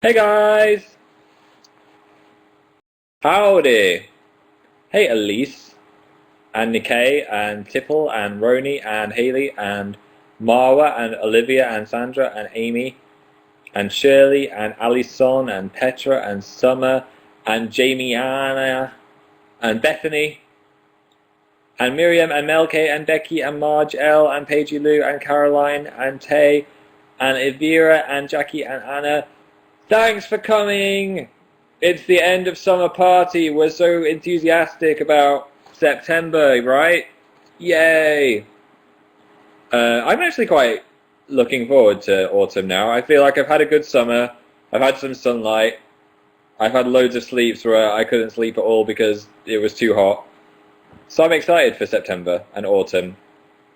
Hey guys! Howdy! Hey Elise, and Nikkei, and Tipple, and Roni, and Haley, and Marwa, and Olivia, and Sandra, and Amy, and Shirley, and Alison, and Petra, and Summer, and Jamiana, and Bethany, and Miriam, and Melke, and Becky, and Marge L, and Paigey Lou, and Caroline, and Tay, and Evira, and Jackie, and Anna. Thanks for coming! It's the end of summer party. We're so enthusiastic about September, right? Yay! I'm actually quite looking forward to autumn now. I feel like I've had a good summer. I've had some sunlight. I've had loads of sleeps where I couldn't sleep at all because it was too hot. So I'm excited for September and autumn,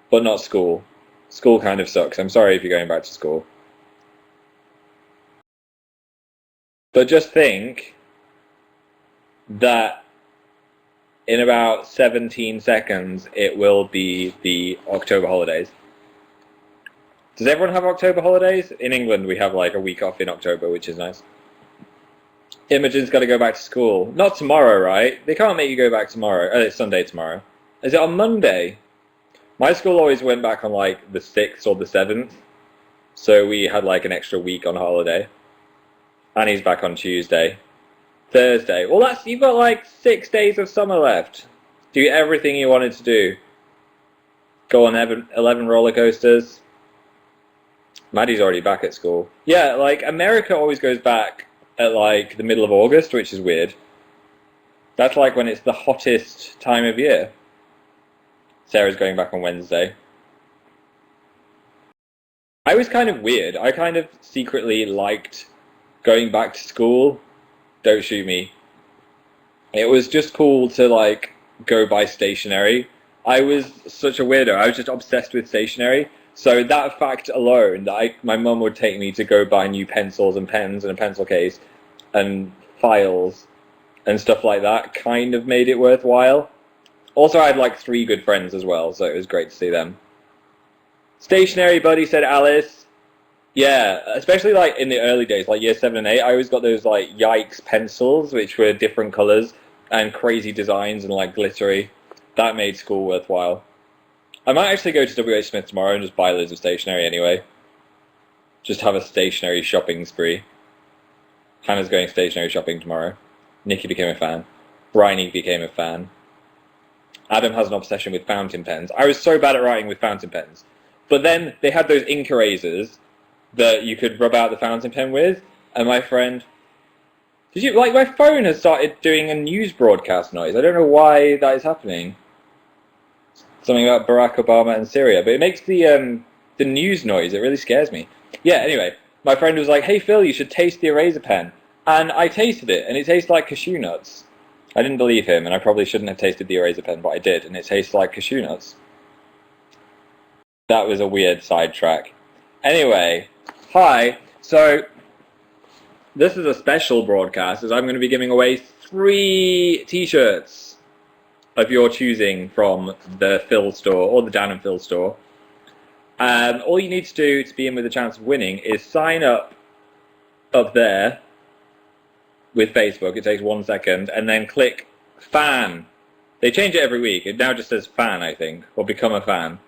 but not school. School kind of sucks. I'm sorry if you're going back to school. But just think that in about 17 seconds it will be the October holidays. Does everyone have October holidays? In England we have like a week off in October, which is nice. Imogen's got to go back to school. Not tomorrow, right? They can't make you go back tomorrow. Oh, it's Sunday tomorrow. Is it on Monday? My school always went back on like the 6th or the 7th. So we had like an extra week on holiday. Annie's back on Tuesday. Thursday. Well, you've got like 6 days of summer left. Do everything you wanted to do. Go on 11 roller coasters. Maddie's already back at school. Yeah, like America always goes back at like the middle of August, which is weird. That's like when it's the hottest time of year. Sarah's going back on Wednesday. I was kind of weird. I kind of secretly liked going back to school. Don't shoot me. It was just cool to like go buy stationery. I was such a weirdo. I was just obsessed with stationery. So that fact alone, that my mum would take me to go buy new pencils and pens and a pencil case and files and stuff like that, kind of made it worthwhile. Also, I had like 3 good friends as well, so it was great to see them. Stationery buddy, said Alice. Yeah, especially like in the early days, like year 7 and 8, I always got those like Yikes pencils, which were different colours and crazy designs and like glittery. That made school worthwhile. I might actually go to W.H. Smith tomorrow and just buy loads of stationery anyway. Just have a stationery shopping spree. Hannah's going stationery shopping tomorrow. Nikki became a fan. Bryony became a fan. Adam has an obsession with fountain pens. I was so bad at writing with fountain pens. But then they had those ink erasers that you could rub out the fountain pen with, and my friend... my phone has started doing a news broadcast noise. I don't know why that is happening. Something about Barack Obama and Syria, but it makes the news noise. It really scares me. Yeah, anyway, my friend was like, hey Phil, you should taste the eraser pen. And I tasted it, and it tastes like cashew nuts. I didn't believe him, and I probably shouldn't have tasted the eraser pen, but I did, and it tastes like cashew nuts. That was a weird sidetrack. Anyway, hi. So, this is a special broadcast, as I'm going to be giving away 3 t-shirts of your choosing from the Phil store, or the Dan and Phil store. All you need to do to be in with a chance of winning is sign up there with Facebook. It takes 1 second, and then click fan. They change it every week. It now just says fan, I think, or become a fan.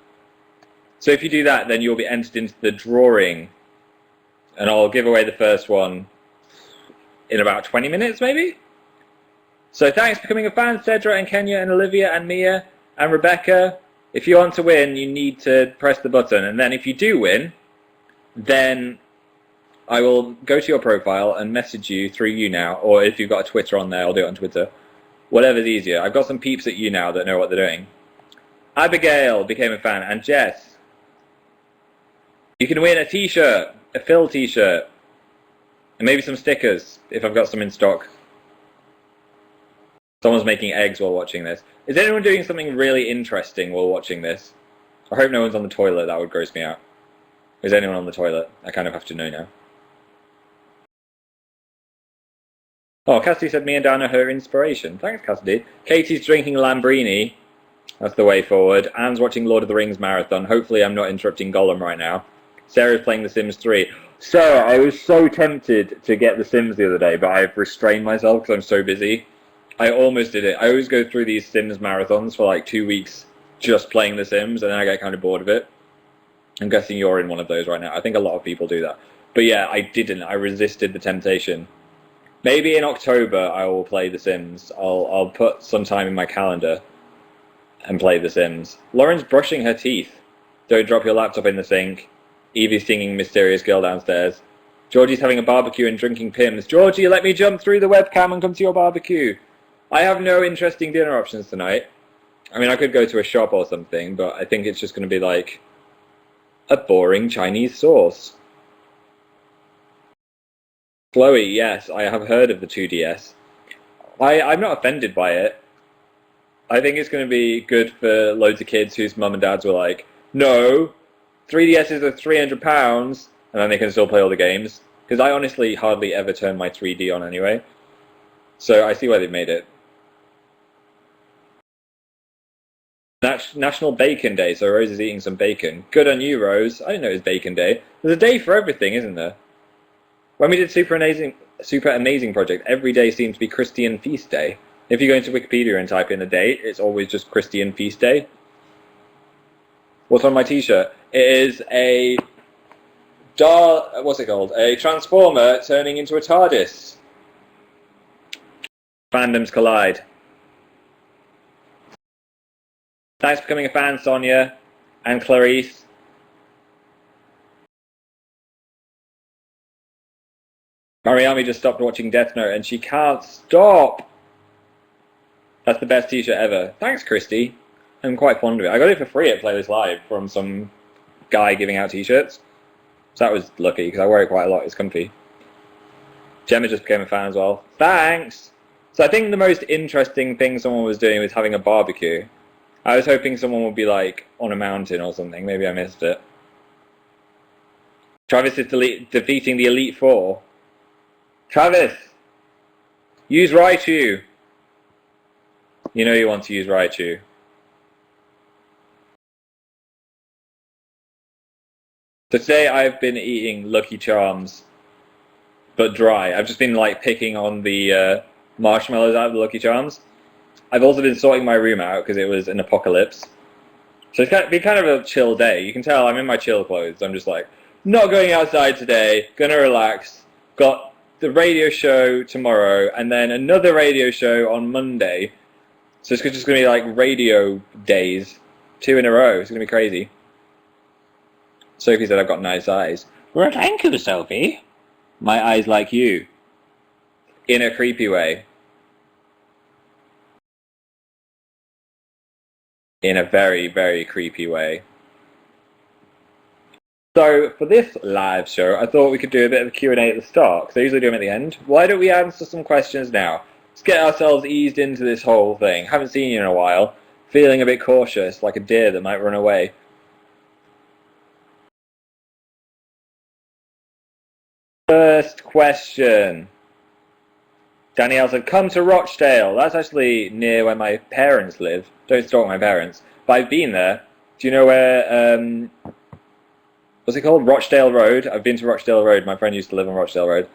So if you do that, then you'll be entered into the drawing, and I'll give away the first one in about 20 minutes, maybe? So thanks for becoming a fan, Cedra and Kenya and Olivia and Mia and Rebecca. If you want to win, you need to press the button, and then if you do win, then I will go to your profile and message you through Younow, or if you've got a Twitter on there, I'll do it on Twitter. Whatever's easier. I've got some peeps at Younow that know what they're doing. Abigail became a fan, and Jess. You can win a t-shirt, a Phil t-shirt, and maybe some stickers, if I've got some in stock. Someone's making eggs while watching this. Is anyone doing something really interesting while watching this? I hope no one's on the toilet, that would gross me out. Is anyone on the toilet? I kind of have to know now. Oh, Cassidy said me and Dan are her inspiration. Thanks, Cassidy. Katie's drinking Lambrini. That's the way forward. Anne's watching Lord of the Rings marathon. Hopefully I'm not interrupting Gollum right now. Sarah's playing The Sims 3. Sarah, I was so tempted to get The Sims the other day, but I've restrained myself because I'm so busy. I almost did it. I always go through these Sims marathons for like 2 weeks just playing The Sims, and then I get kind of bored of it. I'm guessing you're in one of those right now. I think a lot of people do that. But yeah, I didn't. I resisted the temptation. Maybe in October I will play The Sims. I'll put some time in my calendar and play The Sims. Lauren's brushing her teeth. Don't drop your laptop in the sink. Evie's singing Mysterious Girl downstairs. Georgie's having a barbecue and drinking Pimm's. Georgie, let me jump through the webcam and come to your barbecue. I have no interesting dinner options tonight. I mean, I could go to a shop or something, but I think it's just going to be like a boring Chinese sauce. Chloe, yes, I have heard of the 2DS. I'm not offended by it. I think it's going to be good for loads of kids whose mum and dads were like, no, 3DSs are £300, and then they can still play all the games. Because I honestly hardly ever turn my 3D on anyway. So I see why they've made it. National Bacon Day, so Rose is eating some bacon. Good on you, Rose. I didn't know it was Bacon Day. There's a day for everything, isn't there? When we did Super Amazing Project, every day seemed to be Christian Feast Day. If you go into Wikipedia and type in a date, it's always just Christian Feast Day. What's on my t-shirt? It is a what's it called? A Transformer turning into a TARDIS. Fandoms collide. Thanks for becoming a fan, Sonia and Clarice. Mariami just stopped watching Death Note and she can't stop. That's the best t-shirt ever. Thanks, Christy. I'm quite fond of it. I got it for free at Playlist Live from some guy giving out t-shirts. So that was lucky because I wear it quite a lot. It's comfy. Gemma just became a fan as well. Thanks! So I think the most interesting thing someone was doing was having a barbecue. I was hoping someone would be like on a mountain or something. Maybe I missed it. Travis is defeating the Elite Four. Travis! Use Raichu! You know you want to use Raichu. So today I've been eating Lucky Charms, but dry. I've just been like picking on the marshmallows out of the Lucky Charms. I've also been sorting my room out because it was an apocalypse. So it's been kind of a chill day. You can tell I'm in my chill clothes. I'm just like, not going outside today, gonna relax. Got the radio show tomorrow and then another radio show on Monday. So it's just gonna be like radio days, 2 in a row. It's gonna be crazy. Sophie said I've got nice eyes. Well, thank you, Sophie. My eyes like you. In a creepy way. In a very, very creepy way. So, for this live show, I thought we could do a bit of a Q&A at the start, because I usually do them at the end. Why don't we answer some questions now? Let's get ourselves eased into this whole thing. Haven't seen you in a while. Feeling a bit cautious, like a deer that might run away. First question. Danielle said, come to Rochdale. That's actually near where my parents live. Don't stalk my parents. But I've been there. Do you know where, what's it called? Rochdale Road. I've been to Rochdale Road. My friend used to live on Rochdale Road.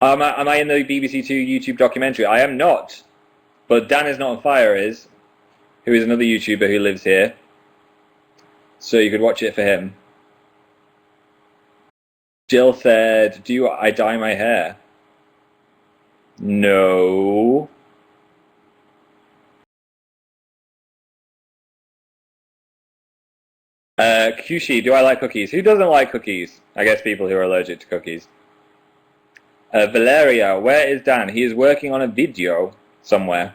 Am I in the BBC Two YouTube documentary? I am not. But Dan Is Not on Fire is, who is another YouTuber who lives here. So you could watch it for him. Jill said, do I dye my hair? No. Kushi, do I like cookies? Who doesn't like cookies? I guess people who are allergic to cookies. Valeria, where is Dan? He is working on a video somewhere.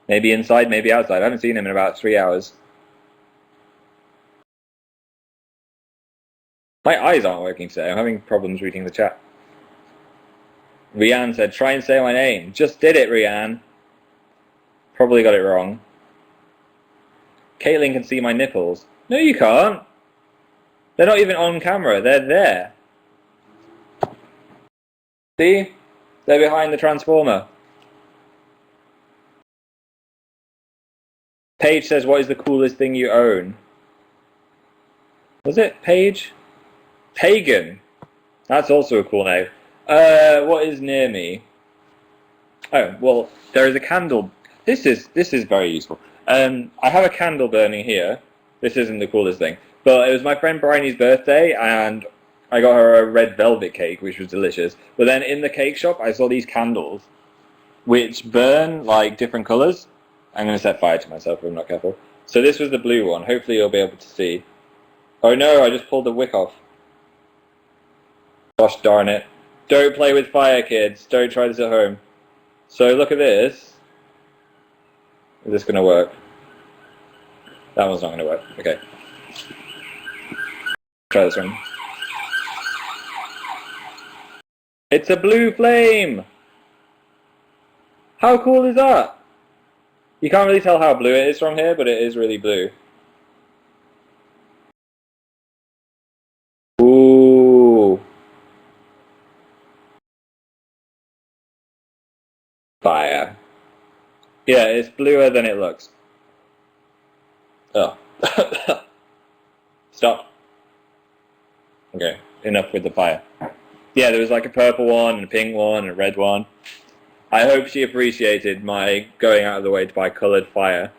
Maybe inside, maybe outside. I haven't seen him in about 3 hours. My eyes aren't working today. I'm having problems reading the chat. Rianne said, try and say my name. Just did it, Rianne. Probably got it wrong. Caitlin can see my nipples. No, you can't. They're not even on camera. They're there. See? They're behind the transformer. Paige says, what is the coolest thing you own? Was it Paige? Pagan. That's also a cool name. What is near me? Oh, well, there is a candle. This is very useful. I have a candle burning here. This isn't the coolest thing, but it was my friend Bryony's birthday, and I got her a red velvet cake, which was delicious. But then in the cake shop, I saw these candles, which burn like different colors. I'm going to set fire to myself if I'm not careful. So this was the blue one. Hopefully you'll be able to see. Oh no, I just pulled the wick off. Gosh darn it. Don't play with fire, kids. Don't try this at home. So look at this. Is this going to work? That one's not going to work. Okay. Try this one. It's a blue flame! How cool is that? You can't really tell how blue it is from here, but it is really blue. Ooh. Fire. Yeah, it's bluer than it looks. Oh. Stop. Okay, enough with the fire. Yeah, there was like a purple one, and a pink one, and a red one. I hope she appreciated my going out of the way to buy coloured fire.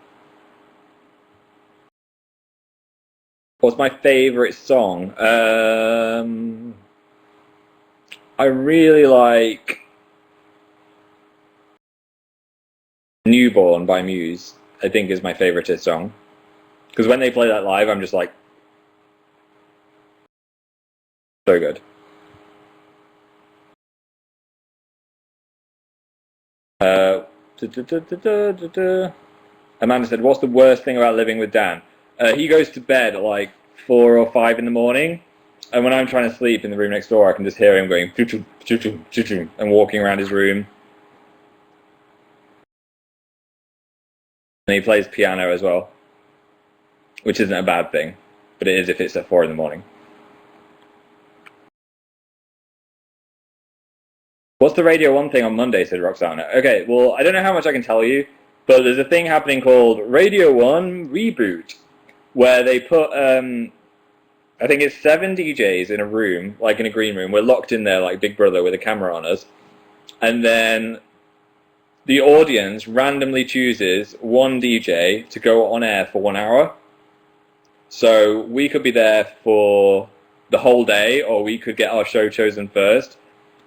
What's my favourite song? I really like Newborn by Muse, I think is my favouriteest song. Because when they play that live, I'm just like, so good. Amanda said, what's the worst thing about living with Dan? He goes to bed at like 4 or 5 in the morning, and when I'm trying to sleep in the room next door, I can just hear him going choo-choo, choo-choo, choo-choo, and walking around his room. And he plays piano as well, which isn't a bad thing, but it is if it's at 4 in the morning. What's the Radio 1 thing on Monday, said Roxana. Okay, well, I don't know how much I can tell you, but there's a thing happening called Radio 1 Reboot, where they put, I think it's 7 DJs in a room, like in a green room. We're locked in there like Big Brother with a camera on us. And then the audience randomly chooses one DJ to go on air for 1 hour. So we could be there for the whole day, or we could get our show chosen first.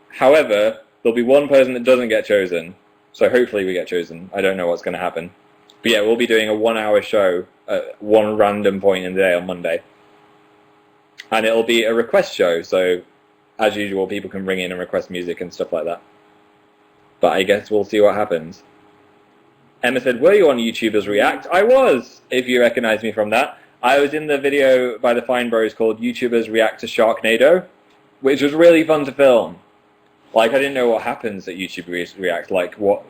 However, there'll be one person that doesn't get chosen. So hopefully we get chosen. I don't know what's going to happen. But yeah, we'll be doing a 1 hour show at one random point in the day on Monday. And it'll be a request show. So as usual, people can ring in and request music and stuff like that. But I guess we'll see what happens. Emma said, were you on YouTubers React? I was, if you recognize me from that. I was in the video by the Fine Bros called YouTubers React to Sharknado, which was really fun to film. Like, I didn't know what happens at YouTube React. Like, what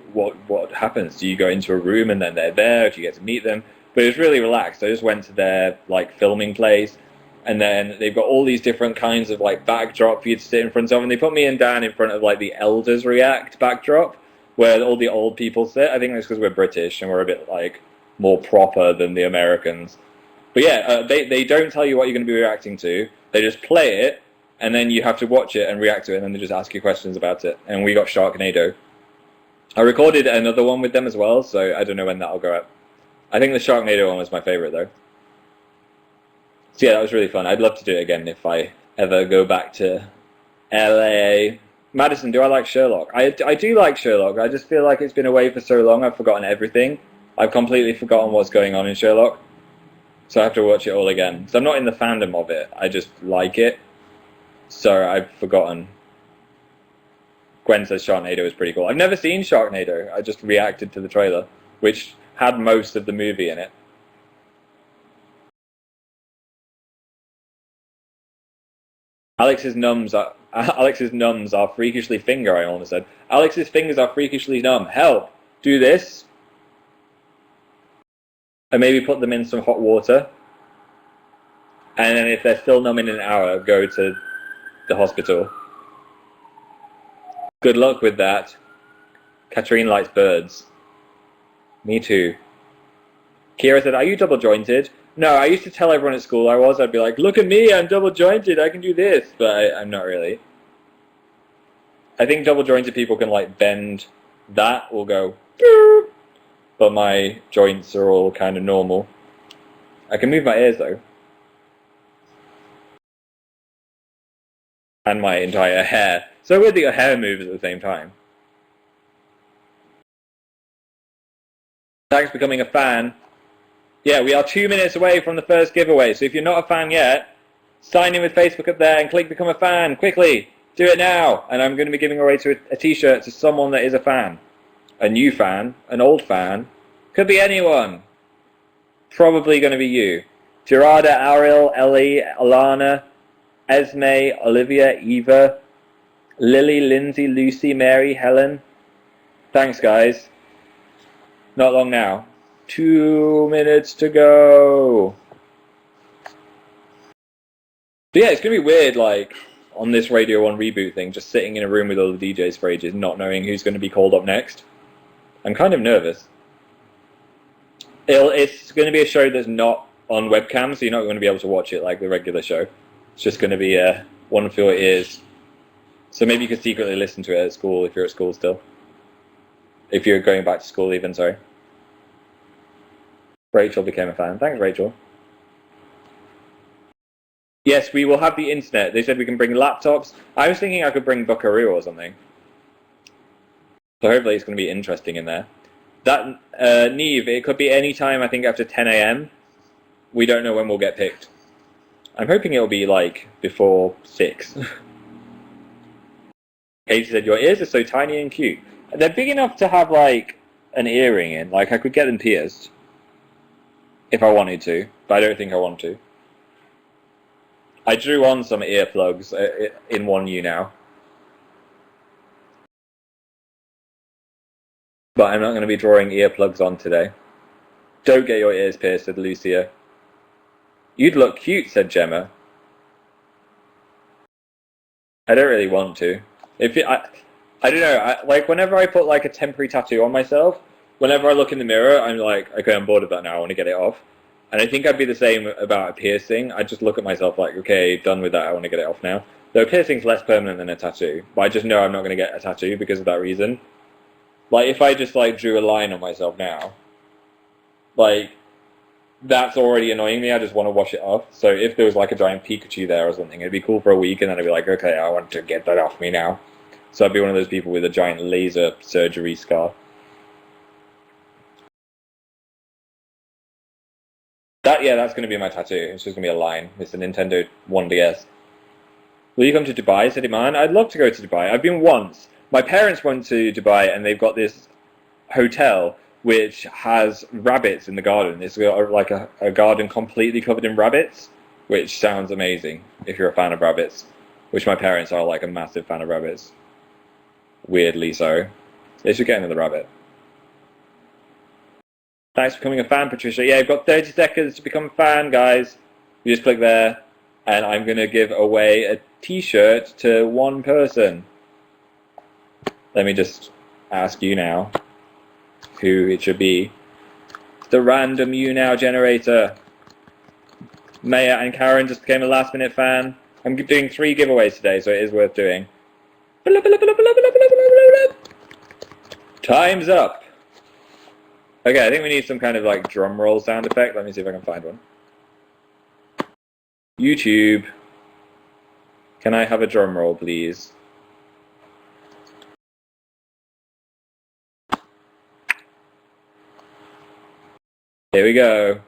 happens? Do you go into a room and then they're there? Do you get to meet them? But it was really relaxed. I just went to their, like, filming place. And then they've got all these different kinds of, like, backdrop for you to sit in front of. And they put me and Dan in front of, like, the Elders React backdrop, where all the old people sit. I think that's because we're British and we're a bit, like, more proper than the Americans. But yeah, they don't tell you what you're going to be reacting to. They just play it. And then you have to watch it and react to it, and then they just ask you questions about it. And we got Sharknado. I recorded another one with them as well, so I don't know when that'll go up. I think the Sharknado one was my favourite, though. So yeah, that was really fun. I'd love to do it again if I ever go back to LA. Madison, do I like Sherlock? I do like Sherlock. I just feel like it's been away for so long, I've forgotten everything. I've completely forgotten what's going on in Sherlock. So I have to watch it all again. So I'm not in the fandom of it. I just like it. So I've forgotten. Gwen says Sharknado is pretty cool. I've never seen Sharknado. I just reacted to the trailer, which had most of the movie in it. Alex's numbs are freakishly finger, I almost said. Alex's fingers are freakishly numb. Help! Do this. And maybe put them in some hot water. And then if they're still numb in an hour, go to the hospital. Good luck with that. Katrine likes birds. Me too. Kira said, are you double jointed? No, I used to tell everyone at school I was. I'd be like, look at me, I'm double jointed, I can do this. But I'm not really. I think double jointed people can like bend that or go, boop, but my joints are all kind of normal. I can move my ears though. And my entire hair. So weird that your hair moves at the same time. Thanks for becoming a fan. Yeah, we are 2 minutes away from the first giveaway, so if you're not a fan yet, sign in with Facebook up there and click become a fan, quickly. Do it now. And I'm going to be giving away to a t-shirt to someone that is a fan. A new fan, an old fan, could be anyone. Probably going to be you. Gerarda, Ariel, Ellie, Alana, Esme, Olivia, Eva, Lily, Lindsay, Lucy, Mary, Helen. Thanks, guys. Not long now. 2 minutes to go. But yeah, it's going to be weird, like, on this Radio 1 reboot thing, just sitting in a room with all the DJs for ages, not knowing who's going to be called up next. I'm kind of nervous. It's going to be a show that's not on webcam, so you're not going to be able to watch it like the regular show. It's just going to be one for your ears. So maybe you could secretly listen to it at school if you're at school still. If you're going back to school even, sorry. Rachel became a fan. Thanks, Rachel. Yes, we will have the internet. They said we can bring laptops. I was thinking I could bring Buckaroo or something. So hopefully it's going to be interesting in there. That, Neve, it could be any time, I think, after 10 a.m. We don't know when we'll get picked. I'm hoping it'll be, like, before 6. Katie said, your ears are so tiny and cute. They're big enough to have, like, an earring in. Like, I could get them pierced. If I wanted to. But I don't think I want to. I drew on some earplugs in one Younow. But I'm not going to be drawing earplugs on today. Don't get your ears pierced, said Lucia. You'd look cute, said Gemma. I don't really want to. I don't know, like whenever I put like a temporary tattoo on myself, whenever I look in the mirror, I'm like, okay, I'm bored of that now, I want to get it off. And I think I'd be the same about a piercing. I just look at myself like, okay, done with that, I want to get it off now. Though a piercing's less permanent than a tattoo, but I just know I'm not going to get a tattoo because of that reason. Like, if I just like drew a line on myself now, like, that's already annoying me, I just want to wash it off. So if there was like a giant Pikachu there or something, it'd be cool for a week, and then I'd be like, okay, I want to get that off me now. So I'd be one of those people with a giant laser surgery scar. That's going to be my tattoo. It's just going to be a line. It's a Nintendo 1DS. Will you come to Dubai, said Iman? I'd love to go to Dubai. I've been once. My parents went to Dubai, and they've got this hotel which has rabbits in the garden. It's got like a garden completely covered in rabbits, which sounds amazing if you're a fan of rabbits, which my parents are, like a massive fan of rabbits. Weirdly so. They should get into the rabbit. Thanks for becoming a fan, Patricia. Yeah, you've got 30 seconds to become a fan, guys. You just click there, and I'm going to give away a t-shirt to one person. Let me just ask you now who it should be. It's the random Younow generator. Maya and Karen just became a last-minute fan. I'm doing 3 giveaways today, so it is worth doing. Time's up. Okay, I think we need some kind of like drum roll sound effect. Let me see if I can find one. YouTube. Can I have a drum roll, please? Here we go.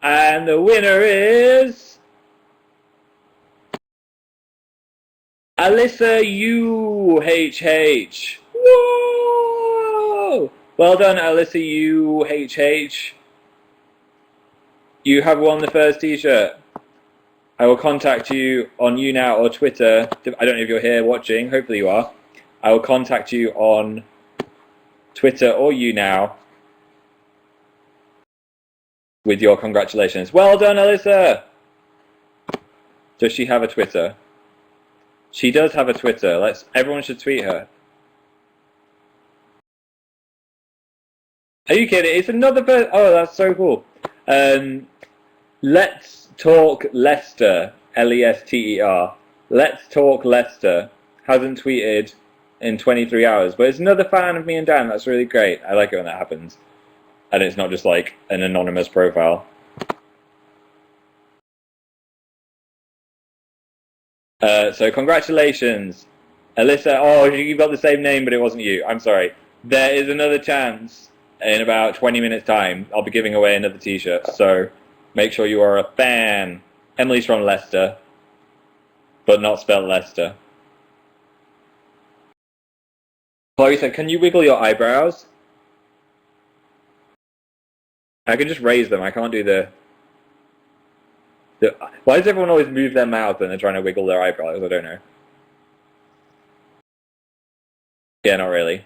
And the winner is Alyssa UHH. Whoa! Well done, Alyssa UHH. You have won the first t-shirt. I will contact you on Younow or Twitter. I don't know if you're here watching. Hopefully you are. I will contact you on Twitter or Younow with your congratulations. Well done, Alyssa! Does she have a Twitter? She does have a Twitter. Everyone should tweet her. Are you kidding? It's another person. Oh, that's so cool. Let's Talk Lester. Lester. Let's Talk Lester hasn't tweeted in 23 hours, but it's another fan of me and Dan. That's really great. I like it when that happens. And it's not just like an anonymous profile. So congratulations, Alyssa. Oh, you got the same name, but it wasn't you. I'm sorry. There is another chance in about 20 minutes' time. I'll be giving away another T-shirt, so make sure you are a fan. Emily's from Leicester, but not spelled Leicester. Chloe said, "Can you wiggle your eyebrows?" I can just raise them. I can't do the. Why does everyone always move their mouth when they're trying to wiggle their eyebrows? I don't know. Yeah, not really.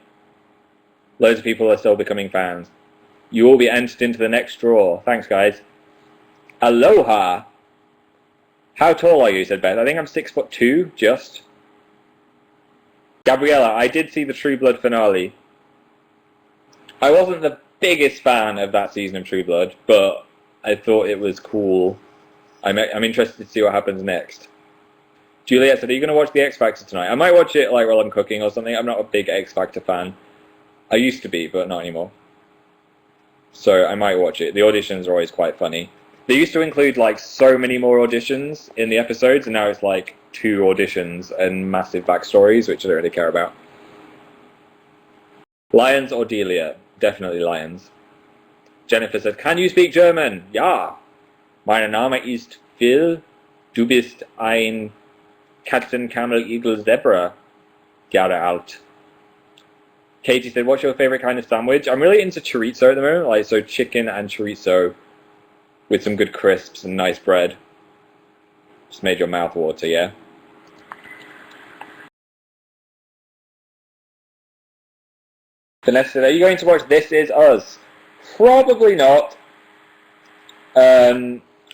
Loads of people are still becoming fans. You will be entered into the next draw. Thanks, guys. Aloha. How tall are you? Said Beth. I think I'm 6'2", just. Gabriella, I did see the True Blood finale. I wasn't the biggest fan of that season of True Blood, but I thought it was cool. I'm interested to see what happens next. Juliet said, "Are you going to watch the X Factor tonight?" I might watch it like while I'm cooking or something. I'm not a big X Factor fan. I used to be, but not anymore. So I might watch it. The auditions are always quite funny. They used to include like so many more auditions in the episodes, and now it's like 2 auditions and massive backstories, which I don't really care about. Lions or Delia? Definitely Lions. Jennifer said, "Can you speak German?" Ja. Mein Name ist Phil. Du bist ein Katzen, Camel, Eagle, Zebra. Jahre alt. Katie said, "What's your favorite kind of sandwich?" I'm really into chorizo at the moment, like so chicken and chorizo with some good crisps and nice bread. Just made your mouth water, yeah? Vanessa said, "Are you going to watch This Is Us?" Probably not.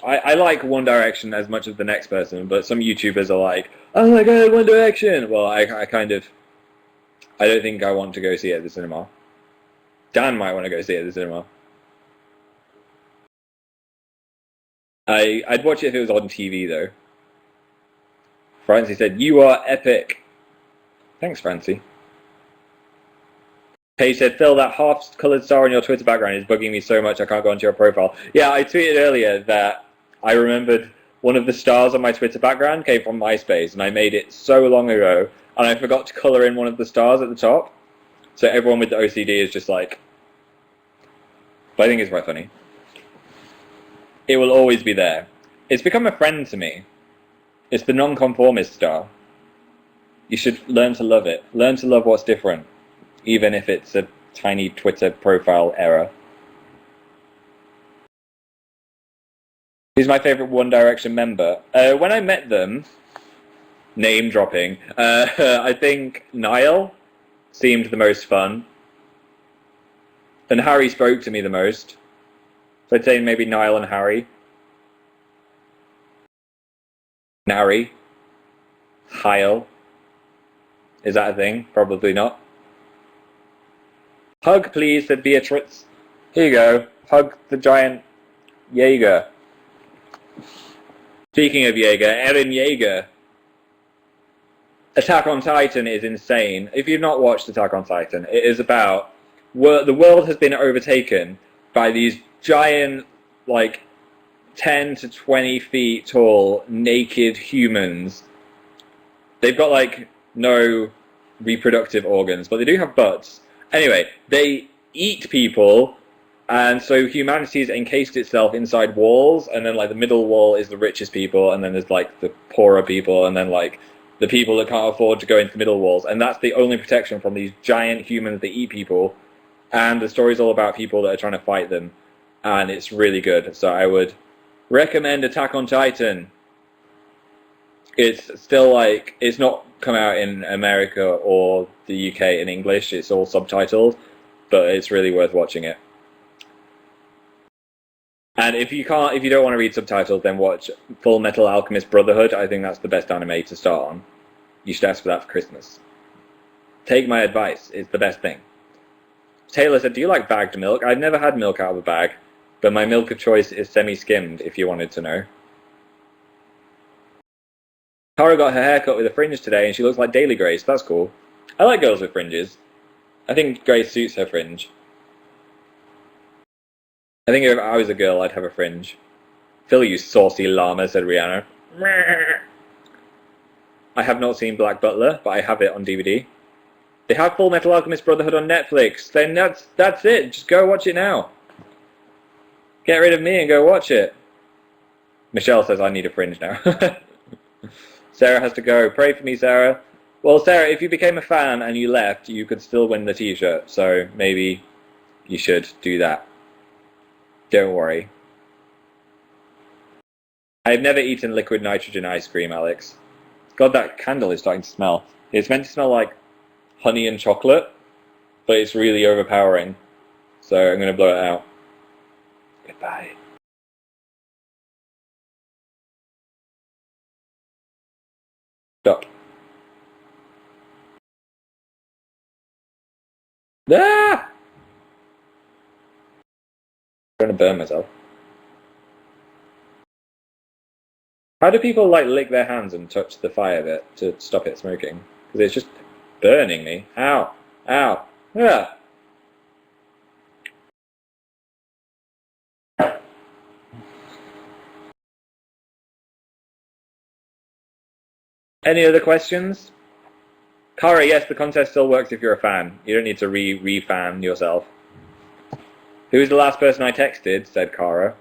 I like One Direction as much as the next person, but some YouTubers are like, "Oh my god, One Direction!" Well, I don't think I want to go see it at the cinema. Dan might want to go see it at the cinema. I'd watch it if it was on TV, though. Francie said, "You are epic." Thanks, Francie. Paige said, "Phil, that half-coloured star on your Twitter background is bugging me so much I can't go onto your profile." Yeah, I tweeted earlier that I remembered one of the stars on my Twitter background came from MySpace, and I made it so long ago, and I forgot to colour in one of the stars at the top. So everyone with the OCD is just like... But I think it's quite funny. It will always be there. It's become a friend to me. It's the non-conformist star. You should learn to love it. Learn to love what's different, even if it's a tiny Twitter profile error. Who's my favourite One Direction member? When I met them, name dropping, I think Niall seemed the most fun. And Harry spoke to me the most. So I'd say maybe Niall and Harry. Nari. Heil. Is that a thing? Probably not. "Hug, please," said Beatrice. Here you go. Hug the giant Jaeger. Speaking of Jaeger, Eren Jaeger. Attack on Titan is insane. If you've not watched Attack on Titan, it is about... the world has been overtaken by these giant, like, 10 to 20 feet tall, naked humans. They've got, like, no reproductive organs, but they do have butts. Anyway, they eat people, and so humanity's encased itself inside walls, and then, like, the middle wall is the richest people, and then there's, like, the poorer people, and then, like, the people that can't afford to go into the middle walls, and that's the only protection from these giant humans that eat people, and the story's all about people that are trying to fight them, and it's really good, so I would recommend Attack on Titan. It's still, like, it's not come out in America or the UK in English, it's all subtitled, but it's really worth watching it. And if you don't want to read subtitles, then watch Full Metal Alchemist Brotherhood. I think that's the best anime to start on. You should ask for that for Christmas. Take my advice. It's the best thing. Taylor said, do you like bagged milk? I've never had milk out of a bag, but my milk of choice is semi-skimmed, if you wanted to know. Cara got her hair cut with a fringe today, and she looks like Daily Grace. That's cool. I like girls with fringes. I think Grace suits her fringe. I think if I was a girl, I'd have a fringe. Phil, you saucy llama, said Rihanna. I have not seen Black Butler, but I have it on DVD. They have Full Metal Alchemist Brotherhood on Netflix. Then that's it. Just go watch it now. Get rid of me and go watch it. Michelle says I need a fringe now. Sarah has to go. Pray for me, Sarah. Well, Sarah, if you became a fan and you left, you could still win the t-shirt. So maybe you should do that. Don't worry. I've never eaten liquid nitrogen ice cream, Alex. God, that candle is starting to smell. It's meant to smell like honey and chocolate, but it's really overpowering. So I'm going to blow it out. Goodbye. Stop. Ah! I'm going to burn myself. How do people like lick their hands and touch the fire bit to stop it smoking? Because it's just burning me. Ow! Ow! Ah! Any other questions? Cara, yes, the contest still works if you're a fan. You don't need to re-fan yourself. Who was the last person I texted? Said Cara.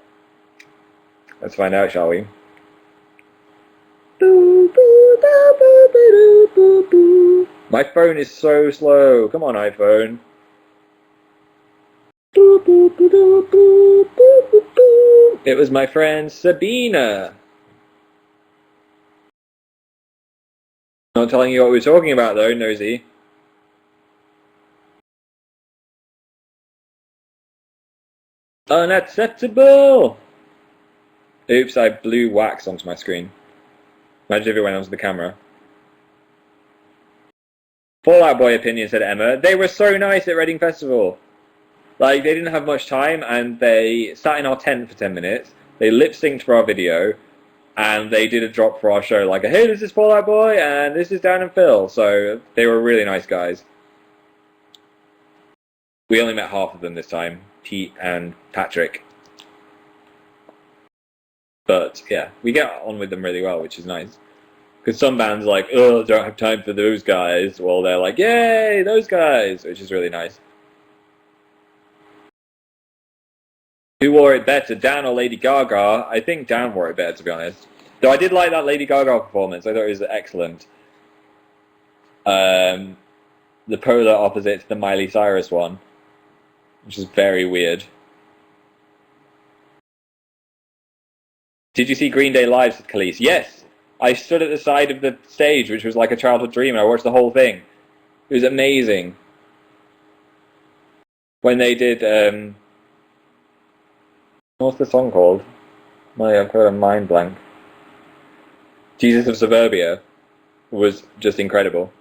Let's find out, shall we? My phone is so slow. Come on, iPhone. It was my friend Sabina. Not telling you what we were talking about, though, nosy. Unacceptable! Oops, I blew wax onto my screen. Imagine if it went onto the camera. Fallout Boy opinion, said Emma. They were so nice at Reading Festival. Like, they didn't have much time, and they sat in our tent for 10 minutes. They lip-synced for our video, and they did a drop for our show. Like, hey, this is Fallout Boy, and this is Dan and Phil. So, they were really nice guys. We only met half of them this time. Pete and Patrick. But, yeah, we get on with them really well, which is nice. Because some bands are like, oh, don't have time for those guys. Well, they're like, yay, those guys, which is really nice. Who wore it better, Dan or Lady Gaga? I think Dan wore it better, to be honest. Though I did like that Lady Gaga performance. I thought it was excellent. The polar opposite to the Miley Cyrus one, which is very weird. Did you see Green Day live with Khalees? Yes. I stood at the side of the stage, which was like a childhood dream, and I watched the whole thing. It was amazing. When they did, what's the song called? I've got a mind blank. Jesus of Suburbia was just incredible.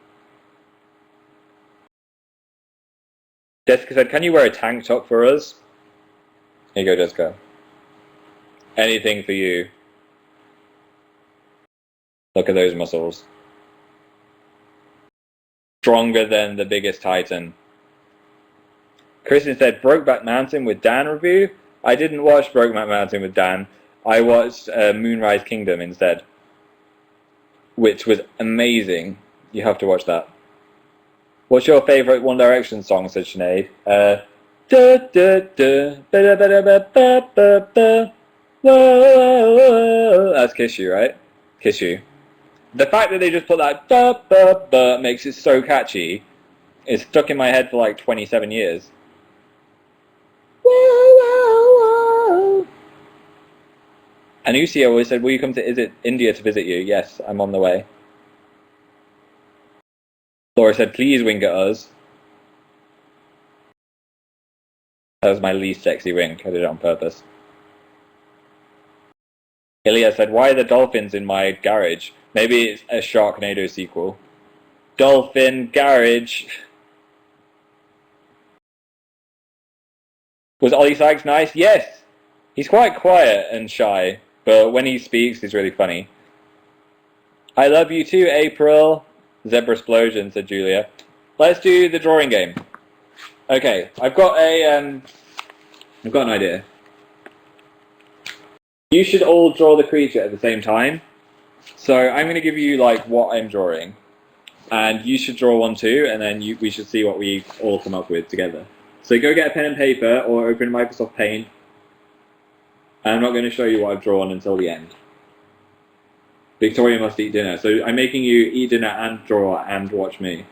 Jessica said, can you wear a tank top for us? Here you go, Jessica. Anything for you. Look at those muscles. Stronger than the biggest titan. Kristen said, Brokeback Mountain with Dan review? I didn't watch Brokeback Mountain with Dan. I watched Moonrise Kingdom instead, which was amazing. You have to watch that. What's your favourite One Direction song? Said Sinead. That's Kiss You, right? Kiss You. The fact that they just put that makes it so catchy. It's stuck in my head for like 27 years. And Usi always said, will you come to India to visit you? Yes, I'm on the way. Laura said, please wink at us. That was my least sexy wink. I did it on purpose. Ilya said, why are the dolphins in my garage? Maybe it's a Sharknado sequel. Dolphin Garage. Was Ollie Sykes nice? Yes. He's quite quiet and shy, but when he speaks, he's really funny. I love you too, April. Zebra Explosion, said Julia. Let's do the drawing game. Okay, I've got an idea. You should all draw the creature at the same time. So I'm going to give you like what I'm drawing, and you should draw one too, and then we should see what we all come up with together. So go get a pen and paper or open Microsoft Paint. And I'm not going to show you what I've drawn until the end. Victoria must eat dinner. So I'm making you eat dinner and draw and watch me.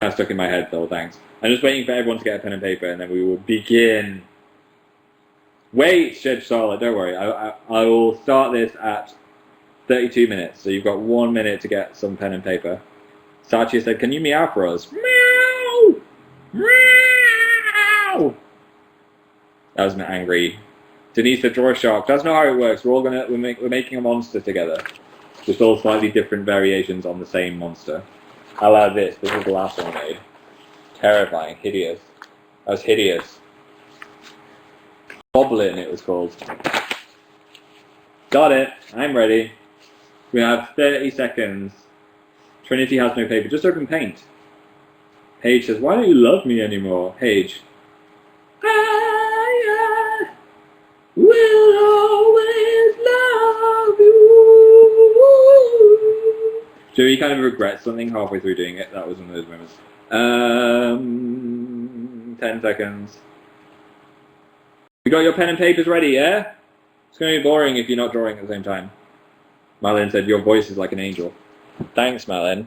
That's stuck in my head though, thanks. I'm just waiting for everyone to get a pen and paper and then we will begin. Wait, said Charlotte, don't worry. I will start this at 32 minutes. So you've got 1 minute to get some pen and paper. Satya said, can you meow for us? Meow! Meow! That was an angry. Denise said, draw a shark. That's not how it works. We're making a monster together. Just all slightly different variations on the same monster. I'll add this. This is the last one I made. Terrifying. Hideous. That was hideous. Goblin, it was called. Got it. I'm ready. We have 30 seconds. Trinity has no paper. Just open Paint. Paige says, why don't you love me anymore? Paige. I will always love you. So he kind of regrets something halfway through doing it. That was one of those moments. 10 seconds. You got your pen and papers ready, yeah? It's going to be boring if you're not drawing at the same time. Marlene said, your voice is like an angel. Thanks, Marlene.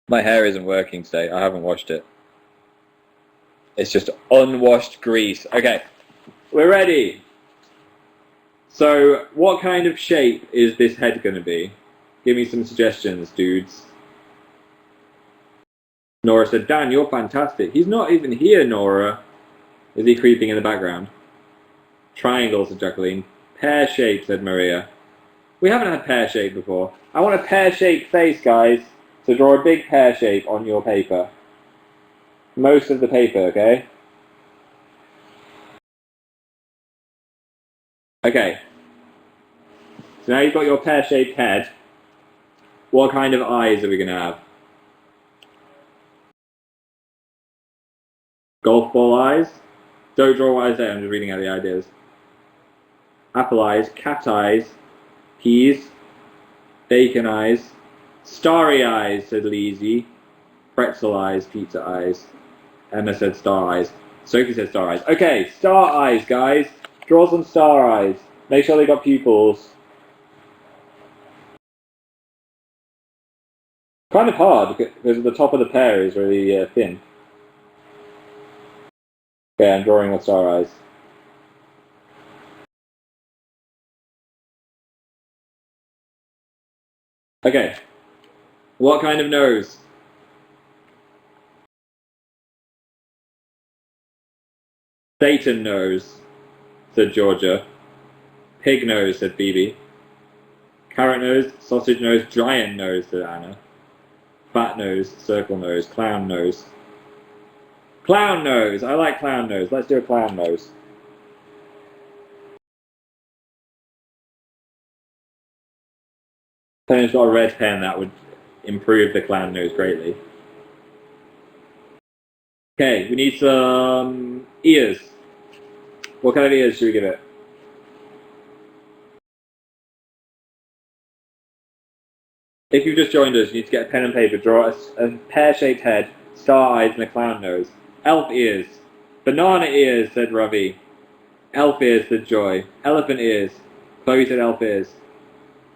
My hair isn't working today. I haven't washed it. It's just unwashed grease. Okay, we're ready. So, what kind of shape is this head going to be? Give me some suggestions, dudes. Nora said, Dan, you're fantastic. He's not even here, Nora. Is he creeping in the background? Triangle, said Jacqueline. Pear shape, said Maria. We haven't had pear shape before. I want a pear-shaped face, guys. So draw a big pear shape on your paper. Most of the paper, okay? Okay. So now you've got your pear-shaped head. What kind of eyes are we going to have? Golf ball eyes? Don't draw what I say, I'm just reading out the ideas. Apple eyes, cat eyes, peas, bacon eyes, starry eyes, said Leezy. Pretzel eyes, pizza eyes. Emma said star eyes. Sophie said star eyes. Okay, star eyes, guys. Draw some star eyes. Make sure they got pupils. Kind of hard because the top of the pear is really thin. Okay, I'm drawing with star eyes. Okay. What kind of nose? Satan nose, said Georgia. Pig nose, said Phoebe. Carrot nose, sausage nose, giant nose, said Anna. Fat nose, circle nose, clown nose. Clown nose! I like clown nose. Let's do a clown nose. Pen's got a red pen, that would improve the clown nose greatly. Okay, we need some ears. What kind of ears should we give it? If you've just joined us, you need to get a pen and paper. Draw a pear-shaped head, star eyes, and a clown nose. Elf ears. Banana ears, said Ravi. Elf ears, said Joy. Elephant ears. Chloe said elf ears.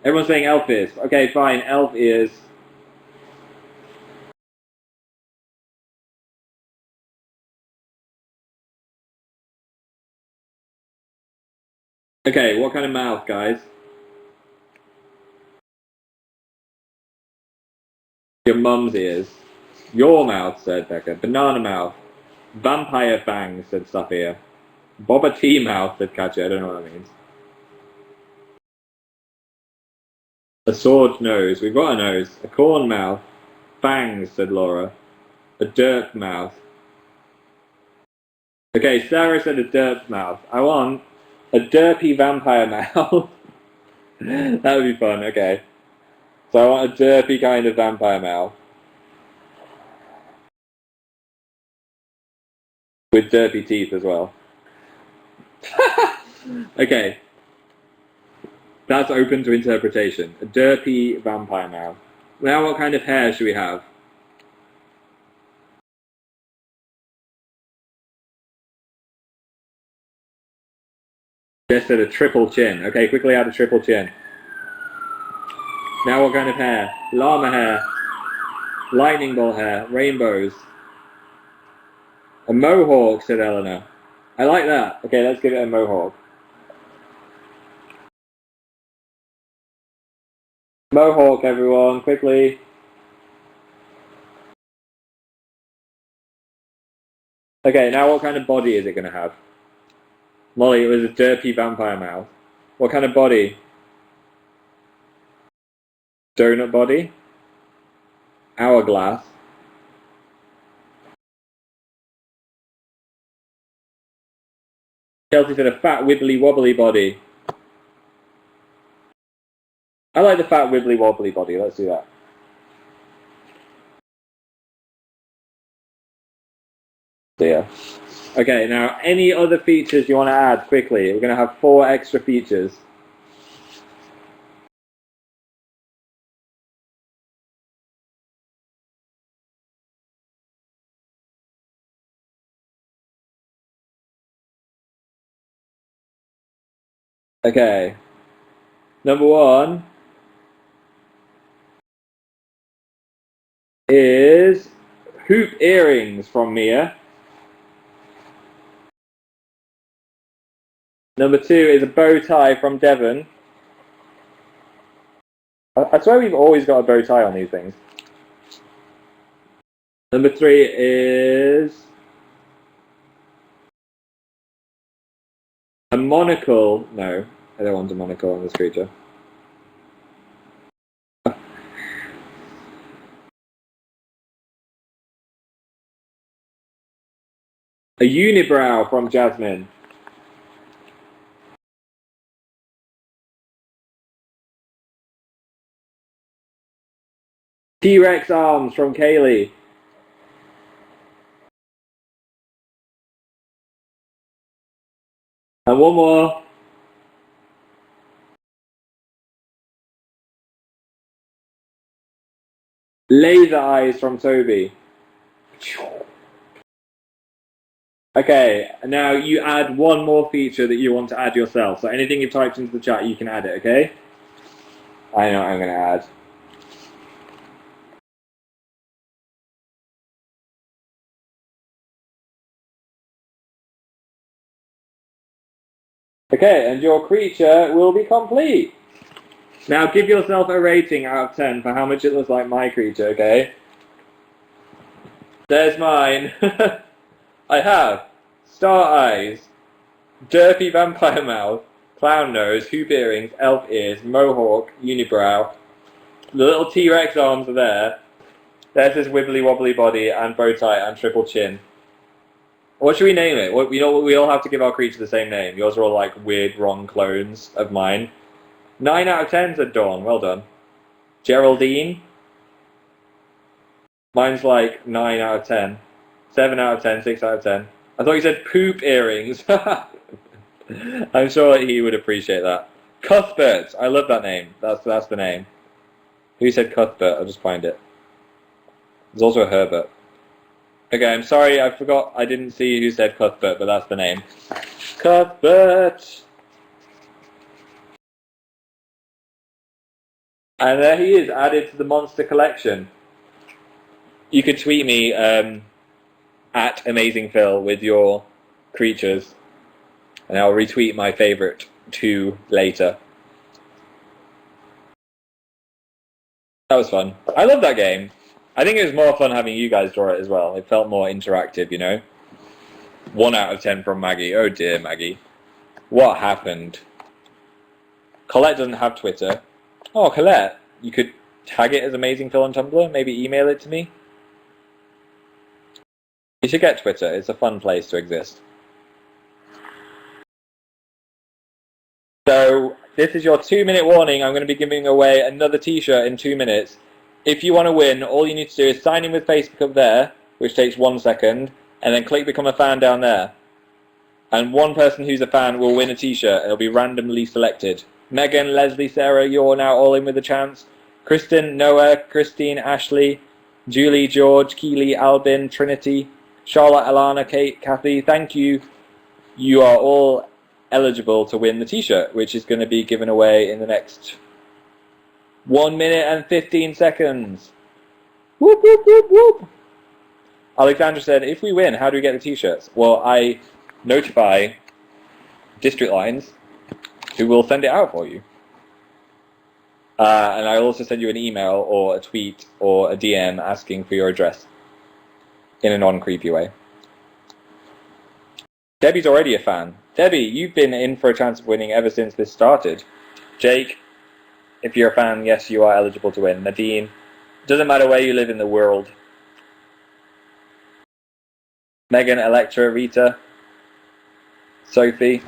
Everyone's saying elf ears. Okay, fine. Elf ears. Okay, what kind of mouth, guys? Your mum's ears. Your mouth, said Becca. Banana mouth. Vampire fangs, said Safia. Boba Tea mouth, said Katya. I don't know what that means. A sword nose. We've got a nose. A corn mouth. Fangs, said Laura. A derp mouth. Okay, Sarah said a derp mouth. I want a derpy vampire mouth. That would be fun, okay. So I want a derpy kind of vampire mouth. With derpy teeth as well. Okay. That's open to interpretation. A derpy vampire mouth. Now what kind of hair should we have? Just said a triple chin. Okay, quickly add a triple chin. Now what kind of hair? Llama hair. Lightning bolt hair. Rainbows. A mohawk, said Eleanor. I like that. Okay, let's give it a mohawk. Mohawk, everyone, quickly. Okay, now what kind of body is it going to have? Molly, it was a derpy vampire mouth. What kind of body? Donut body? Hourglass? Chelsea said a fat, wibbly, wobbly body. I like the fat, wibbly, wobbly body. Let's do that. Dear. Okay, now any other features you want to add quickly? We're going to have 4 extra features. Okay. Number 1 is hoop earrings from Mia. Number 2 is a bow tie from Devon. I swear we've always got a bow tie on these things. Number 3 is a monocle. No, I don't want a monocle on this creature. A unibrow from Jasmine. T-Rex arms from Kaylee. And one more. Laser eyes from Toby. Okay, now you add one more feature that you want to add yourself. So anything you've typed into the chat, you can add it, okay? I know what I'm going to add. Okay, and your creature will be complete. Now give yourself a rating out of 10 for how much it looks like my creature, okay? There's mine. I have star eyes, derpy vampire mouth, clown nose, hoop earrings, elf ears, mohawk, unibrow. The little T-Rex arms are there. There's his wibbly wobbly body and bow tie and triple chin. What should we name it? We all have to give our creature the same name. Yours are all like weird wrong clones of mine. 9 out of 10 said Dawn. Well done. Geraldine. Mine's like 9 out of 10. 7 out of 10, 6 out of 10. I thought you said poop earrings. I'm sure he would appreciate that. Cuthbert. I love that name. That's the name. Who said Cuthbert? I'll just find it. There's also a Herbert. Okay, I'm sorry, I forgot. I didn't see who said Cuthbert, but that's the name. Cuthbert. And there he is, added to the monster collection. You could tweet me at AmazingPhil with your creatures, and I'll retweet my favorite 2 later. That was fun. I love that game. I think it was more fun having you guys draw it as well. It felt more interactive, you know? 1 out of 10 from Maggie. Oh dear, Maggie. What happened? Colette doesn't have Twitter. Oh, Colette, you could tag it as Amazing Phil on Tumblr. Maybe email it to me. You should get Twitter. It's a fun place to exist. So, this is your 2-minute warning. I'm going to be giving away another t-shirt in 2 minutes. If you want to win, all you need to do is sign in with Facebook up there, which takes 1 second, and then click Become a Fan down there. And one person who's a fan will win a t-shirt. It'll be randomly selected. Megan, Leslie, Sarah, you're now all in with a chance. Kristen, Noah, Christine, Ashley, Julie, George, Keely, Albin, Trinity, Charlotte, Alana, Kate, Kathy, thank you. You are all eligible to win the t-shirt, which is going to be given away in the next 1 minute and 15 seconds. Whoop, whoop, whoop, whoop. Alexandra said, if we win, how do we get the t-shirts? Well, I notify district lines who will send it out for you. And I'll also send you an email or a tweet or a DM asking for your address in a non-creepy way. Debbie's already a fan. Debbie, you've been in for a chance of winning ever since this started. Jake, if you're a fan, yes, you are eligible to win. Nadine, doesn't matter where you live in the world. Megan, Electra, Rita, Sophie.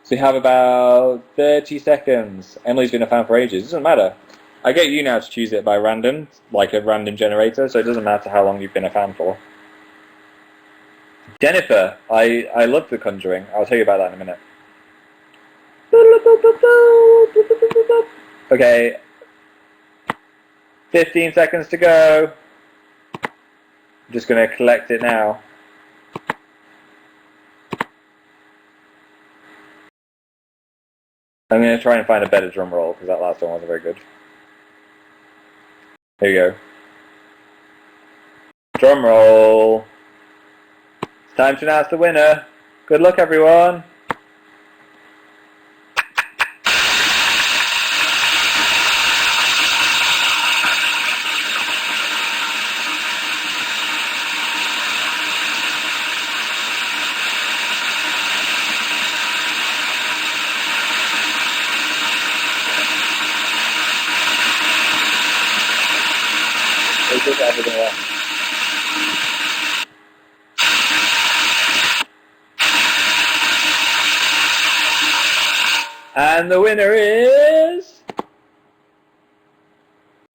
So we have about 30 seconds. Emily's been a fan for ages. It doesn't matter. I get you now to choose it by random, like a random generator, so it doesn't matter how long you've been a fan for. Jennifer, I love The Conjuring. I'll tell you about that in a minute. Okay. 15 seconds to go. I'm just going to collect it now. I'm going to try and find a better drum roll because that last one wasn't very good. Here you go. Drum roll. It's time to announce the winner. Good luck, everyone. And the winner is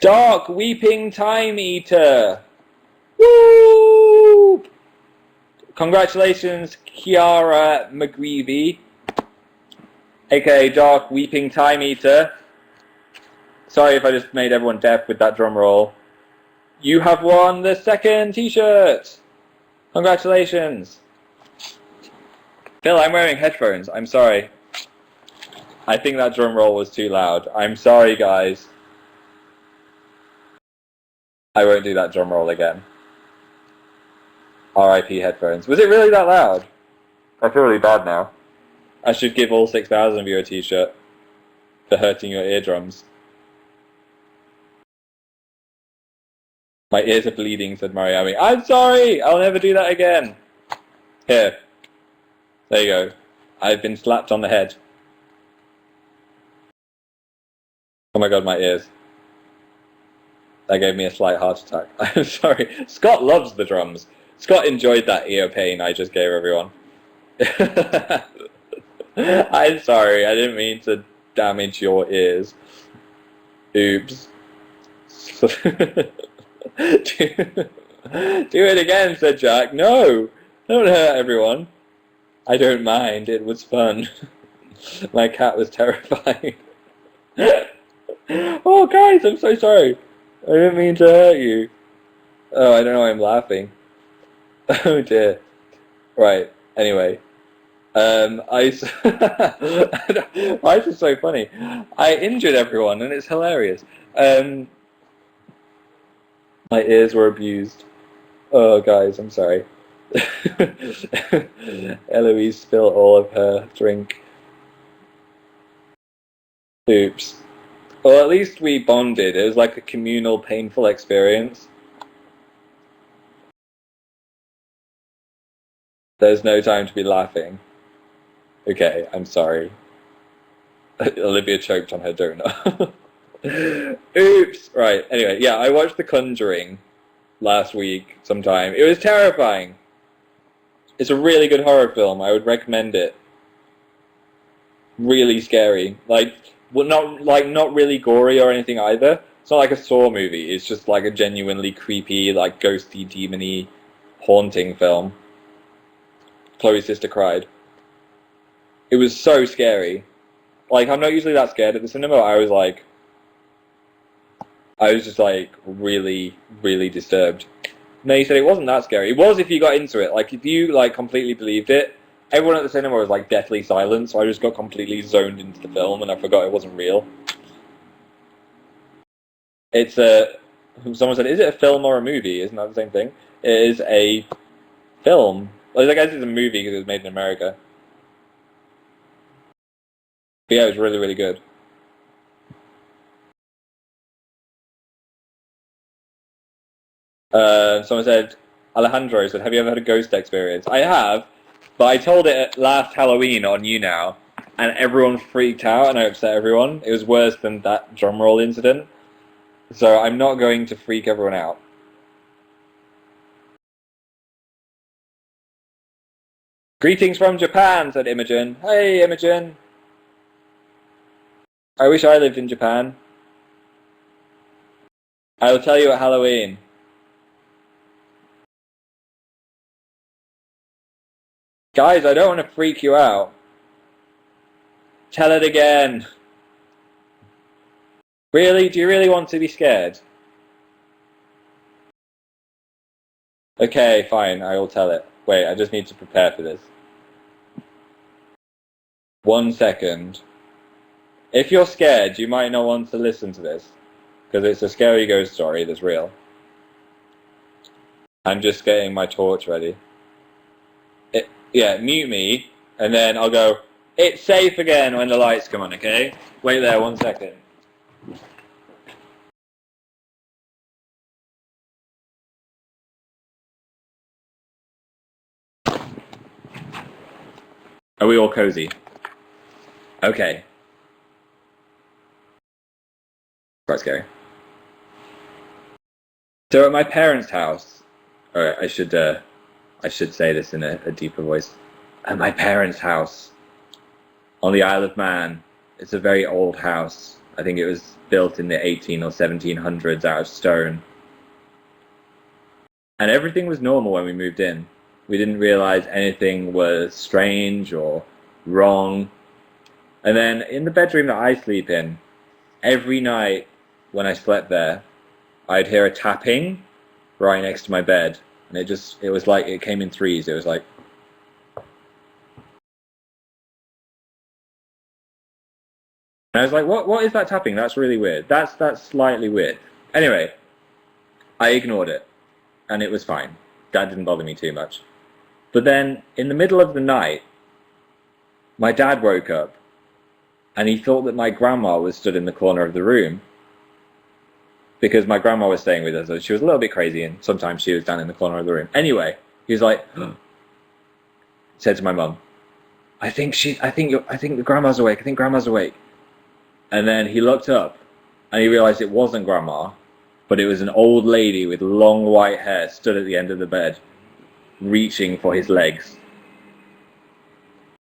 Dark Weeping Time Eater. Woo! Congratulations, Kiara McGreevy, aka Dark Weeping Time Eater. Sorry if I just made everyone deaf with that drum roll. You have won the second t-shirt. Congratulations. Phil, I'm wearing headphones. I'm sorry. I think that drum roll was too loud. I'm sorry, guys. I won't do that drum roll again. R.I.P. headphones. Was it really that loud? I feel really bad now. I should give all 6,000 of you a t-shirt for hurting your eardrums. My ears are bleeding, said Mariami. I'm sorry! I'll never do that again. Here. There you go. I've been slapped on the head. Oh my god, my ears. That gave me a slight heart attack. I'm sorry. Scott loves the drums. Scott enjoyed that ear pain I just gave everyone. I'm sorry. I didn't mean to damage your ears. Oops. Do it again, said Jack. No! Don't hurt everyone. I don't mind. It was fun. My cat was terrifying. Oh, guys, I'm so sorry. I didn't mean to hurt you. Oh, I don't know why I'm laughing. Oh, dear. Right, anyway. Why is this so funny? I injured everyone, and it's hilarious. My ears were abused. Oh, guys, I'm sorry. Eloise spilled all of her drink. Oops. Well, at least we bonded. It was like a communal, painful experience. There's no time to be laughing. Okay, I'm sorry. Olivia choked on her donut. Oops! Right, anyway, yeah, I watched The Conjuring last week sometime. It was terrifying. It's a really good horror film. I would recommend it. Really scary. Like, well, not really gory or anything either. It's not like a Saw movie. It's just like a genuinely creepy, like ghosty, demony, haunting film. Chloe's sister cried. It was so scary. Like, I'm not usually that scared at the cinema. I was just like really, really disturbed. No, he said it wasn't that scary. It was if you got into it. Like, if you like completely believed it, everyone at the cinema was like deathly silent, so I just got completely zoned into the film and I forgot it wasn't real. It's a... Someone said, is it a film or a movie? Isn't that the same thing? It is a film. Well, I guess it's a movie because it was made in America. But yeah, it was really, really good. Someone said, Alejandro said, have you ever had a ghost experience? I have, but I told it last Halloween on Younow, and everyone freaked out and I upset everyone. It was worse than that drumroll incident. So I'm not going to freak everyone out. Greetings from Japan, said Imogen. Hey, Imogen. I wish I lived in Japan. I will tell you at Halloween. Guys, I don't want to freak you out. Tell it again. Really? Do you really want to be scared? Okay, fine, I will tell it. Wait, I just need to prepare for this. 1 second. If you're scared, you might not want to listen to this, because it's a scary ghost story that's real. I'm just getting my torch ready. Yeah, mute me, and then I'll go, it's safe again when the lights come on, okay? Wait there 1 second. Are we all cozy? Okay. Quite scary. So at my parents' house, alright, I should say this in a deeper voice. At my parents' house, on the Isle of Man, it's a very old house. I think it was built in the 18 or 1700s out of stone. And everything was normal when we moved in. We didn't realize anything was strange or wrong. And then in the bedroom that I sleep in, every night when I slept there, I'd hear a tapping right next to my bed. And it was like, it came in threes. It was like... And I was like, what is that tapping? That's really weird. That's slightly weird. Anyway, I ignored it. And it was fine. That didn't bother me too much. But then, in the middle of the night, my dad woke up. And he thought that my grandma was stood in the corner of the room. Because my grandma was staying with us. So she was a little bit crazy, and sometimes she was down in the corner of the room. Anyway, he was like, said to my mum, I think the grandma's awake. I think grandma's awake. And then he looked up, and he realized it wasn't grandma, but it was an old lady with long white hair stood at the end of the bed, reaching for his legs.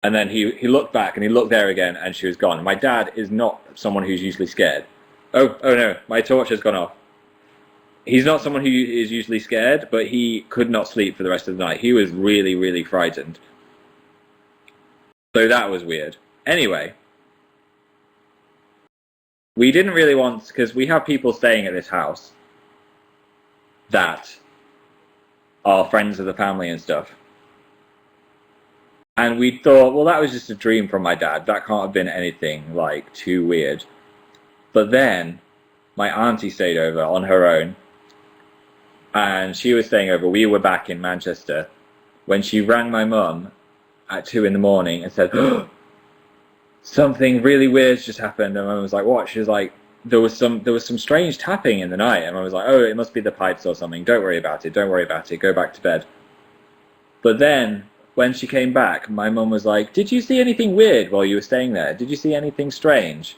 And then he looked back, and he looked there again, and she was gone. My dad is not someone who's usually scared. Oh no, my torch has gone off. He's not someone who is usually scared, but he could not sleep for the rest of the night. He was really, really frightened. So that was weird. Anyway, we didn't really want, because we have people staying at this house that are friends of the family and stuff. And we thought, well, that was just a dream from my dad. That can't have been anything, like, too weird. But then, my auntie stayed over on her own. And she was staying over. We were back in Manchester. When she rang my mum at 2 in the morning and said, oh, something really weird's just happened. And Mum was like, what? She was like, there was some strange tapping in the night. And I was like, oh, it must be the pipes or something. Don't worry about it. Don't worry about it. Go back to bed. But then, when she came back, my mum was like, "Did you see anything weird while you were staying there? Did you see anything strange?"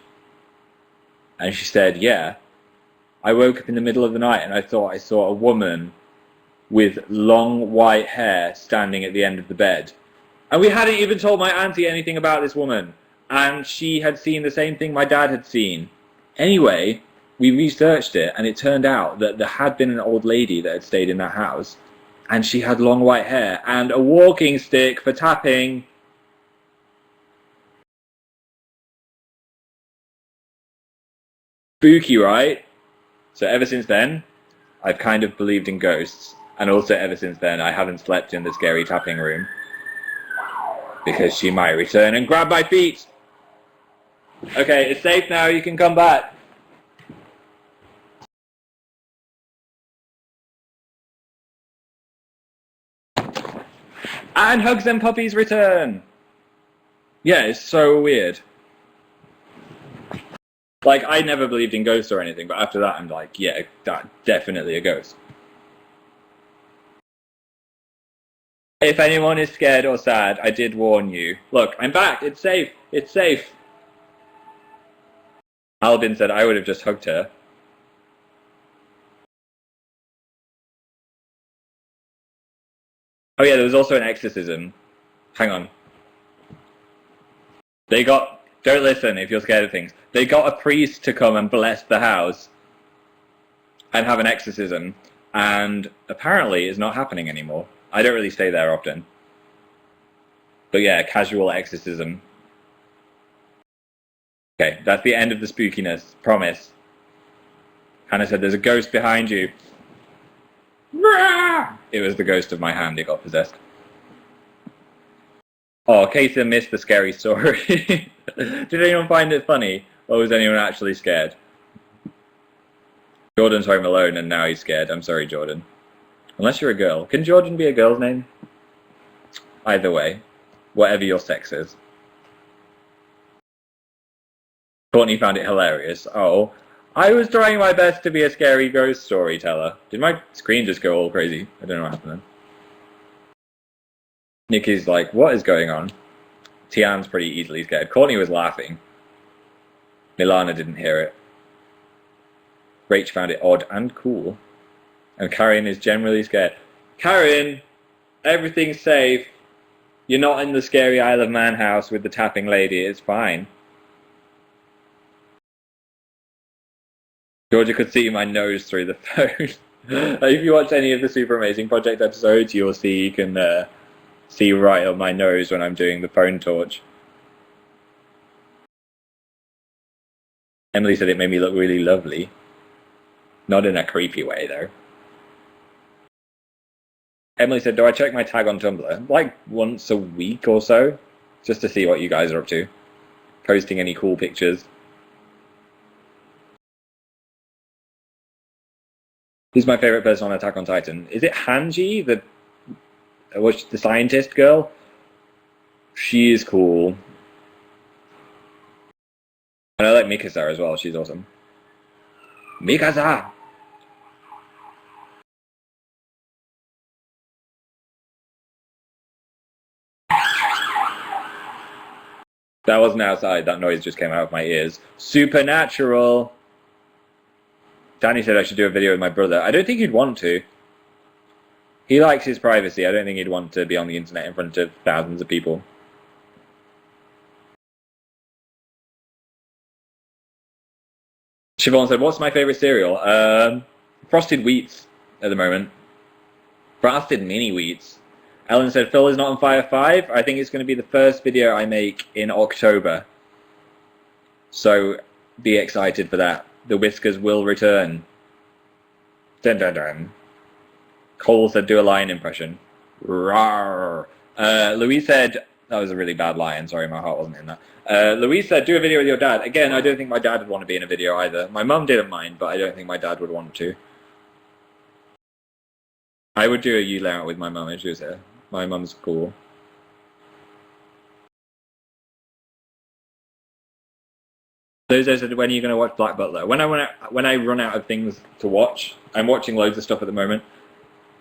And she said, "Yeah. I woke up in the middle of the night and I thought I saw a woman with long white hair standing at the end of the bed." And we hadn't even told my auntie anything about this woman. And she had seen the same thing my dad had seen. Anyway, we researched it, and it turned out that there had been an old lady that had stayed in that house, and she had long white hair and a walking stick for tapping. Spooky, right? So ever since then, I've kind of believed in ghosts. And also ever since then, I haven't slept in the scary tapping room. Because she might return and grab my feet. Okay, it's safe now, you can come back. And Hugs and Puppies return. Yeah, it's so weird. Like, I never believed in ghosts or anything, but after that I'm like, yeah, that's definitely a ghost. If anyone is scared or sad, I did warn you. Look, I'm back. It's safe. It's safe. Albin said I would have just hugged her. Oh yeah, there was also an exorcism. Hang on. Don't listen if you're scared of things. They got a priest to come and bless the house and have an exorcism, and apparently it's not happening anymore. I don't really stay there often. But yeah, casual exorcism. Okay, that's the end of the spookiness. Promise. Hannah said there's a ghost behind you. It was the ghost of my hand, it got possessed. Oh, Katha missed the scary story. Did anyone find it funny? Or was anyone actually scared? Jordan's home alone and now he's scared. I'm sorry, Jordan. Unless you're a girl. Can Jordan be a girl's name? Either way. Whatever your sex is. Courtney found it hilarious. Oh, I was trying my best to be a scary ghost storyteller. Did my screen just go all crazy? I don't know what happened then. Nikki's like, what is going on? Tian's pretty easily scared. Courtney was laughing. Milana didn't hear it. Rach found it odd and cool. And Karen is generally scared. Karen, everything's safe. You're not in the scary Isle of Man house with the tapping lady. It's fine. Georgia could see my nose through the phone. If you watch any of the Super Amazing Project episodes, you'll see you can see right on my nose when I'm doing the phone torch. Emily said it made me look really lovely. Not in a creepy way, though. Emily said, do I check my tag on Tumblr? Like once a week or so, just to see what you guys are up to. Posting any cool pictures. Who's my favorite person on Attack on Titan? Is it Hanji, the scientist girl? She is cool. And I like Mikasa as well, she's awesome. Mikasa! That wasn't outside, that noise just came out of my ears. Supernatural! Danny said I should do a video with my brother. I don't think he'd want to. He likes his privacy. I don't think he'd want to be on the internet in front of thousands of people. Siobhan said, what's my favourite cereal? Frosted Wheats at the moment. Frosted Mini Wheats. Ellen said, Phil is not on Fire 5. I think it's going to be the first video I make in October. So be excited for that. The whiskers will return. Dun dun dun. Cole said, do a lion impression. Rawr. Louise said, that was a really bad lion. Sorry, my heart wasn't in that. Louise said, do a video with your dad. Again, I don't think my dad would want to be in a video either. My mum didn't mind, but I don't think my dad would want to. I would do a you layout with my mum if she was here. My mum's cool. Those said, when are you going to watch Black Butler? When I run out of things to watch. I'm watching loads of stuff at the moment.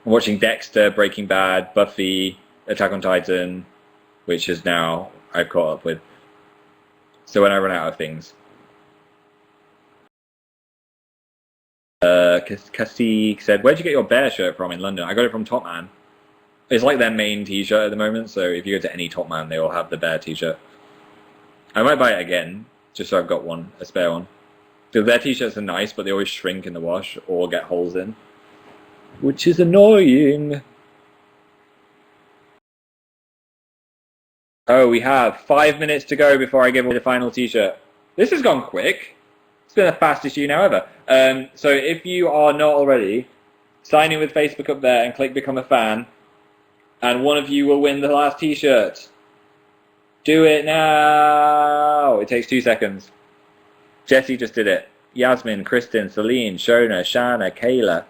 I'm watching Dexter, Breaking Bad, Buffy, Attack on Titan, which is now I've caught up with. So when I run out of things. Cassie said, "Where'd you get your bear shirt from in London?" I got it from Top Man. It's like their main t-shirt at the moment, so if you go to any Top Man, they all have the bear t-shirt. I might buy it again, just so I've got one, a spare one. Because their t-shirts are nice, but they always shrink in the wash or get holes in. Which is annoying. Oh, we have 5 minutes to go before I give away the final t-shirt. This has gone quick. It's been the fastest Younow ever. So if you are not already, sign in with Facebook up there and click Become a Fan. And one of you will win the last t-shirt. Do it now! It takes 2 seconds. Jessie just did it. Yasmin, Kristen, Celine, Shona, Shana, Kayla,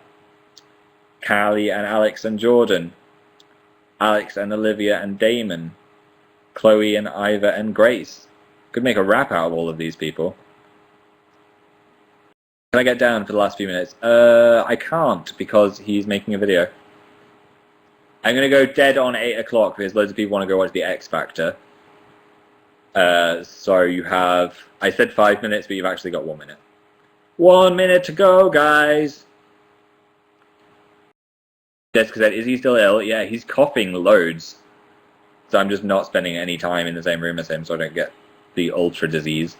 Callie and Alex and Jordan. Alex and Olivia and Damon. Chloe and Iva and Grace. Could make a rap out of all of these people. Can I get down for the last few minutes? I can't because he's making a video. I'm going to go dead on 8 o'clock because loads of people want to go watch the X Factor. So you have... I said 5 minutes, but you've actually got 1 minute. 1 minute to go, guys! Jessica said, is he still ill? Yeah, he's coughing loads. So I'm just not spending any time in the same room as him so I don't get the ultra disease.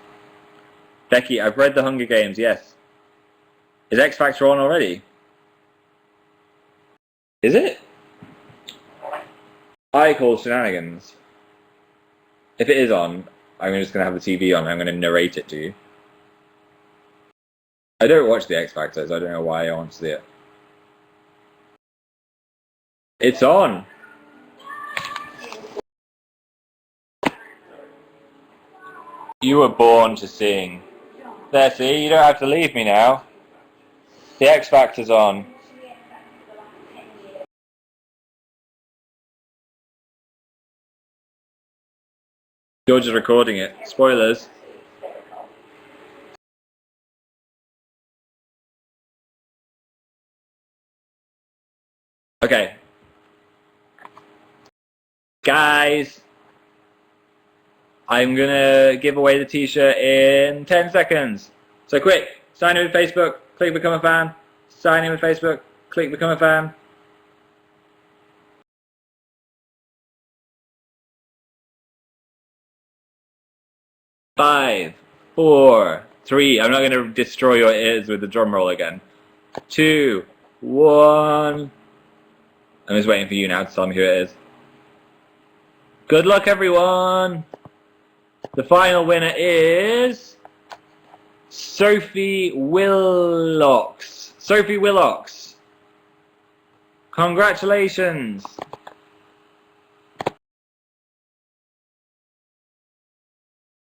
Becky, I've read The Hunger Games, yes. Is X Factor on already? Is it? I call shenanigans. If it is on, I'm just going to have the TV on and I'm going to narrate it to you. I don't watch the X Factor, so I don't know why I want to see it. It's on! You were born to sing. There, see, you don't have to leave me now. The X Factor's on. George is recording it. Spoilers. Okay. Guys, I'm gonna give away the t-shirt in 10 seconds. So quick, sign in with Facebook, click Become a Fan. Sign in with Facebook, click Become a Fan. Five, four, three. I'm not going to destroy your ears with the drum roll again. 2, 1. I'm just waiting for you now to tell me who it is. Good luck, everyone. The final winner is Sophie Willocks. Sophie Willocks. Congratulations.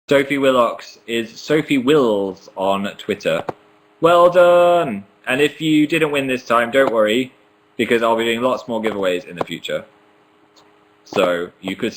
Sophie Willocks is Sophie Wills on Twitter. Well done! And if you didn't win this time, don't worry, because I'll be doing lots more giveaways in the future. So you could